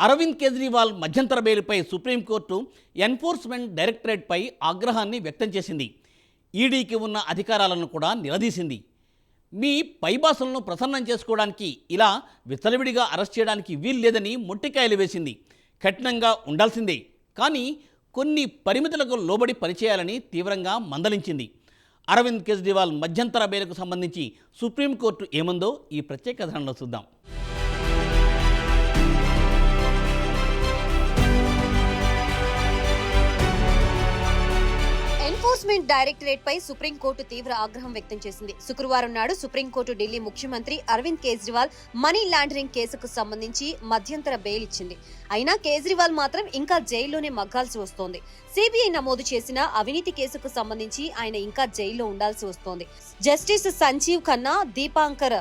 అరవింద్ కేజ్రీవాల్ మధ్యంతర బెయిల్పై supreme court enforcement డైరెక్టరేట్పై ఆగ్రహాన్ని వ్యక్తం చేసింది. ఈడీకి ఉన్న అధికారాలను కూడా నిలదీసింది. మీ పైబాసులను ప్రసన్నం చేసుకోవడానికి ఇలా విచ్చలవిడిగా అరెస్ట్ చేయడానికి వీల్లేదని మొట్టికాయలు వేసింది. కఠినంగా ఉండాల్సిందే, కానీ కొన్ని పరిమితులకు లోబడి పనిచేయాలని తీవ్రంగా మందలించింది. అరవింద్ కేజ్రీవాల్ మధ్యంతర బెయిల్కు సంబంధించి సుప్రీంకోర్టు ఏమందో ఈ ప్రత్యేక కథనంలో చూద్దాం. ఎన్ఫోర్స్మెంట్ డైరెక్టరేట్ పై సుప్రీంకోర్టు తీవ్ర ఆగ్రహం వ్యక్తం చేసింది. శుక్రవారం నాడు సుప్రీంకోర్టు ఢిల్లీ ముఖ్యమంత్రి అరవింద్ కేజ్రీవాల్ మనీ లాండరింగ్ కేసుకు సంబంధించి మధ్యంతర బెయిల్ ఇచ్చింది. అయినా కేజ్రీవాల్ మాత్రం ఇంకా జైల్లోనే మగ్గాల్సి వస్తోంది. సిబిఐ నమోదు చేసిన అవినీతి కేసుకు సంబంధించి ఆయన ఇంకా జైల్లో ఉండాల్సి వస్తోంది. జస్టిస్ సంజీవ్ ఖన్నా, దీపాంకర్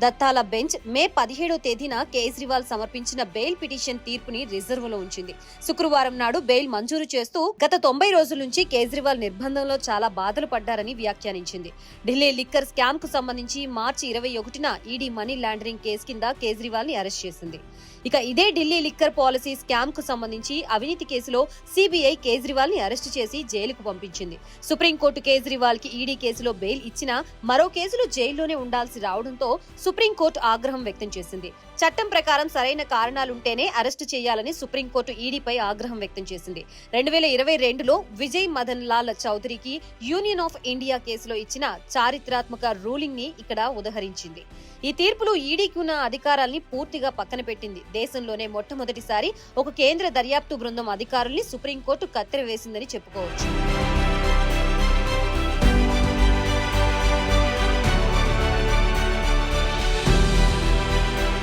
దత్తాల బెంచ్ మే 17వ తేదీన కేజ్రీవాల్ సమర్పించిన బెయిల్ పిటిషన్ తీర్పుని రిజర్వులో ఉంచింది. శుక్రవారం నాడు బెయిల్ మంజూరు చేస్తూ గత 90 రోజుల నుంచి కేజ్రీవాల్ నిర్బంధంలో చాలా బాధలు పడ్డారని వ్యాఖ్యానించింది. ఢిల్లీ లిక్కర్ స్కామ్ కు సంబంధించి మార్చి 21న ఈడీ మనీ లాండరింగ్ కేసు కింద కేజ్రీవాల్ ని అరెస్ట్ చేసింది. ఇక ఇదే ఢిల్లీ లిక్కర్ పాలసీ స్కామ్ కు సంబంధించి అవినీతి కేసులో సిబిఐ కేజ్రీవాల్ ని అరెస్టు చేసి జైలుకు పంపించింది. సుప్రీంకోర్టు కేజ్రీవాల్ కి ఈడీ కేసులో బెయిల్ ఇచ్చినా మరో కేసులో జైల్లోనే ఉండాల్సి రావడంతో సుప్రీంకోర్టు ఆగ్రహం వ్యక్తం చేసింది. చట్టం ప్రకారం సరైన కారణాలుంటేనే అరెస్టు చేయాలని సుప్రీంకోర్టు ఈడీపై ఆగ్రహం వ్యక్తం చేసింది. 2022లో విజయ్ మదన్ లాల్ చౌదరికి యూనియన్ ఆఫ్ ఇండియా కేసులో ఇచ్చిన చారిత్రాత్మక రూలింగ్ ని ఇక్కడ ఉదహరించింది. ఈ తీర్పులు ఈడీకి ఉన్న అధికారాల్ని పూర్తిగా పక్కన పెట్టింది. దేశంలోనే మొట్టమొదటిసారి ఒక కేంద్ర దర్యాప్తు బృందం అధికారుల్ని సుప్రీంకోర్టు కత్తెర వేసిందని చెప్పుకోవచ్చు.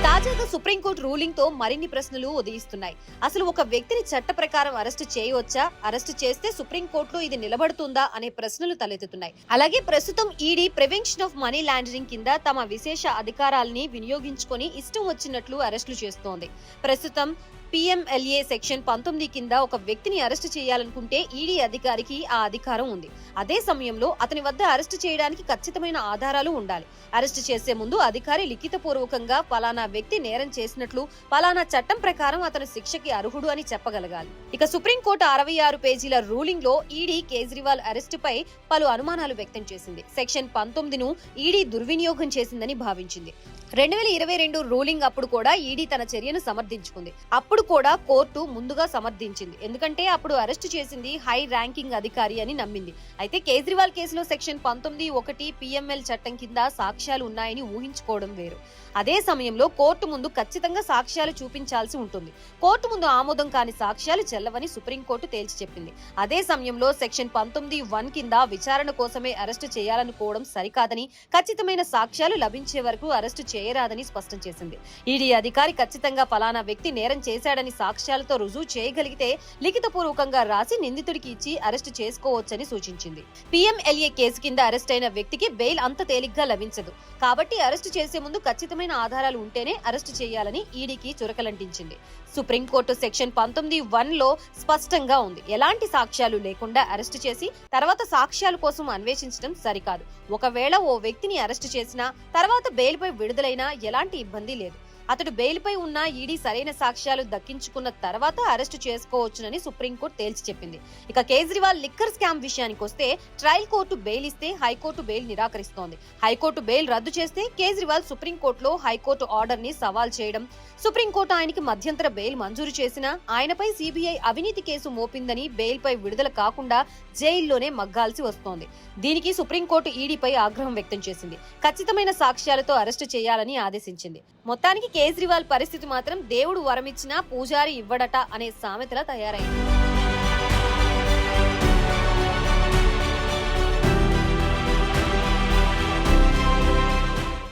తాజాగా సుప్రీంకోర్టు రూలింగ్ తో మరిన్ని ప్రశ్నలు ఉదయిస్తున్నాయి. అసలు ఒక వ్యక్తిని చట్ట ప్రకారం అరెస్టు చేయవచ్చా? అరెస్టు చేస్తే సుప్రీంకోర్టులో ఇది నిలబడుతుందా అనే ప్రశ్నలు తలెత్తుతున్నాయి. అలాగే ప్రస్తుతం ED prevention of money laundering కింద తమ విశేష అధికారాలని వినియోగించుకొని ఇష్టం వచ్చినట్లు అరెస్టులు చేస్తోంది. ప్రస్తుతం పిఎంఎల్ఏ సెక్షన్ 19 కింద ఒక వ్యక్తిని అరెస్టు చేయాలనుకుంటే ఈడీ అధికారికి ఆ అధికారం ఉంది. అదే సమయంలో అతని వద్ద అరెస్టు చేయడానికి ఖచ్చితమైన ఆధారాలు ఉండాలి. అరెస్టు చేసే ముందు అధికారి లిఖితపూర్వకంగా పలానా వ్యక్తి నేరం చేసినట్లు, పలానా చట్టం ప్రకారం అతను శిక్షకి అర్హుడు అని చెప్పగలగాలి. ఇక సుప్రీంకోర్టు 66 పేజీల రూలింగ్ లో ఈడీ కేజ్రీవాల్ అరెస్టుపై పలు అనుమానాలు వ్యక్తం చేసింది. సెక్షన్ 19ను ఈడీ దుర్వినియోగం చేసిందని భావించింది. 2022 రూలింగ్ అప్పుడు కూడా ఈడీ తన చర్యను సమర్థించుకుంది. అప్పుడు కూడా కోర్టు ముందుగా సమర్థించింది, ఎందుకంటే అప్పుడు అరెస్టు చేసింది హై ర్యాంకింగ్ అధికారి అని నమ్మింది. అయితే కేజ్రీవాల్ కేసులో సెక్షన్ 19(1) పిఎంఎల్ చట్టం కింద సాక్ష్యాలు ఉన్నాయని ఊహించుకోవడం వేరు. అదే సమయంలో కోర్టు ముందు ఖచ్చితంగా సాక్ష్యాలు చూపించాల్సి ఉంటుంది. కోర్టు ముందు ఆమోదం కాని సాక్ష్యాలు చెల్లవని సుప్రీంకోర్టు తేల్చి చెప్పింది. అదే సమయంలో సెక్షన్ 19(1) కింద విచారణ కోసమే అరెస్టు చేయాలనుకోవడం సరికాదని, ఖచ్చితమైన సాక్ష్యాలు లభించే వరకు అరెస్టు చేయరాదని స్పష్టం చేసింది. ఈడీ అధికారి ఖచ్చితంగా ఫలానా వ్యక్తి నేరం చేశాడని సాక్ష్యాలతో రుజువు చేయగలిగితే లిఖితపూర్వకంగా రాసి నిందితుడికి ఇచ్చి అరెస్టు చేసుకోవచ్చని సూచించింది. పిఎంఎల్ఏ కేసు కింద అరెస్ట్ అయిన వ్యక్తికి బెయిల్ అంత తేలిగ్గా లభించదు. కాబట్టి అరెస్టు చేసే ముందు ఖచ్చితమైన ఆధారాలు ఉంటేనే అరెస్టు చేయాలని ఈడీకి చురకలంటించింది. సుప్రీంకోర్టు సెక్షన్ 19(1)లో స్పష్టంగా ఉంది, ఎలాంటి సాక్ష్యాలు లేకుండా అరెస్టు చేసి తర్వాత సాక్ష్యాల కోసం అన్వేషించడం సరికాదు. ఒకవేళ ఓ వ్యక్తిని అరెస్టు చేసినా తర్వాత బెయిల్పై విడుదలైనా ఎలాంటి ఇబ్బంది లేదు. అతడు బెయిల్పై ఉన్న ఈడీ సరైన సాక్ష్యాలు దక్కించుకున్న తర్వాత అరెస్టు చేసుకోవచ్చునని సుప్రీంకోర్టు తేల్చి చెప్పింది. ఇక కేజ్రీవాల్ లిక్కర్ స్కామ్ విషయానికి వస్తే ట్రయల్ కోర్టు బెయిల్ ఇస్తే హైకోర్టు బెయిల్ నిరాకరిస్తోంది. హైకోర్టు బెయిల్ రద్దు చేస్తే కేజ్రీవాల్ సుప్రీంకోర్టులో హైకోర్టు ఆర్డర్ ని సవాల్ చేయడం, సుప్రీంకోర్టు ఆయనకి మధ్యంతర బెయిల్ మంజూరు చేసినా ఆయనపై సిబిఐ అవినీతి కేసు మోపిందని బెయిల్పై విడుదల కాకుండా జైల్లోనే మగ్గాల్సి వస్తోంది. దీనికి సుప్రీంకోర్టు ఈడీపై ఆగ్రహం వ్యక్తం చేసింది. ఖచ్చితమైన సాక్ష్యాలతో అరెస్టు చేయాలని ఆదేశించింది. మొత్తానికి కేజ్రీవాల్ పరిస్థితి మాత్రం దేవుడు వరమిచ్చినా పూజారి ఇవ్వడట అనే సామెతలా తయారైంది.